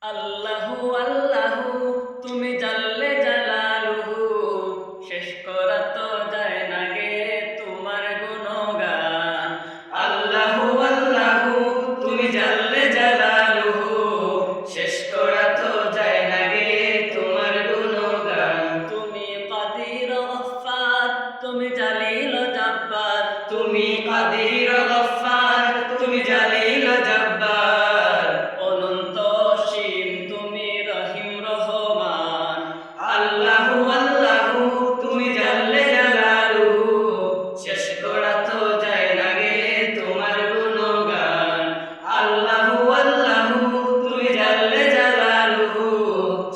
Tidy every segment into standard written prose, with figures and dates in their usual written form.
আল্লাহু আল্লাহু তুমি জাল্লে জালালুহু, শেষ করা তো যায় না গে তোমার গুণগান। আল্লাহু আল্লাহু তুমি জাল্লে জালালুহু, শেষ করা তো যায় না গে তোমার গুণগান। তুমি কাদির গফফার, তুমি জালিল জাব্বার, তুমি কাদির গফফার, তুমি জালিল জাব্বার, অনন্ত অসীম তুমি রহিম রহমান। আল্লাহু আল্লাহু তুমি জাল্লে জালালুহু, শেষ করা তো যায় না গে তোমার গুণগান। আল্লাহু আল্লাহু তুমি জাল্লে জালালুহু,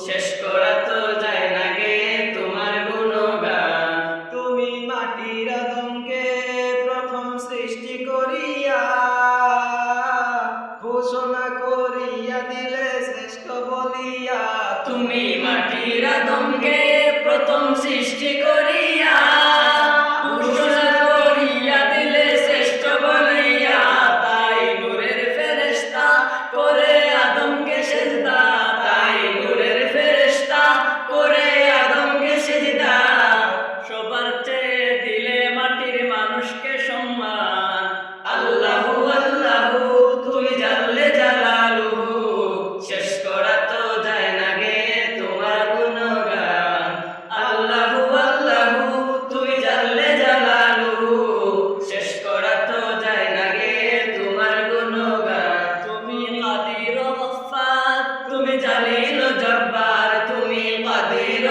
শেষ করা তো যায় না গে তোমার গুণগান। তুমি মাটির আদমকে প্রথম সৃষ্টি করিয়া ঘোষণা করিয়া দিলে শ্রেষ্ঠ বলিয়া। তুমি মাটির আদমকে প্রথম সৃষ্টি করিয়া ঘোষণা করিয়া দিলে শ্রেষ্ঠ বলিয়া। তাই নূরের ফেরেশতা করে আদমকে সেজদা, তাই নূরের ফেরেশতা করে আদমকে সেজদা। সবার চেয়ে দিলে মাটির মানুষকে সম্মান। আল্লাহু আল্লাহু তুমি জাল্লে জালালুহু, শেষ করা তো যায় না গে তোমার গুণগান। আল্লাহু আল্লাহু তুমি জাল্লে জালালুহু, শেষ করা তো যায় না গে তোমার গুণগান। তুমি কাদির গফফার, তুমি জালিল জব্বার, তুমি কাদির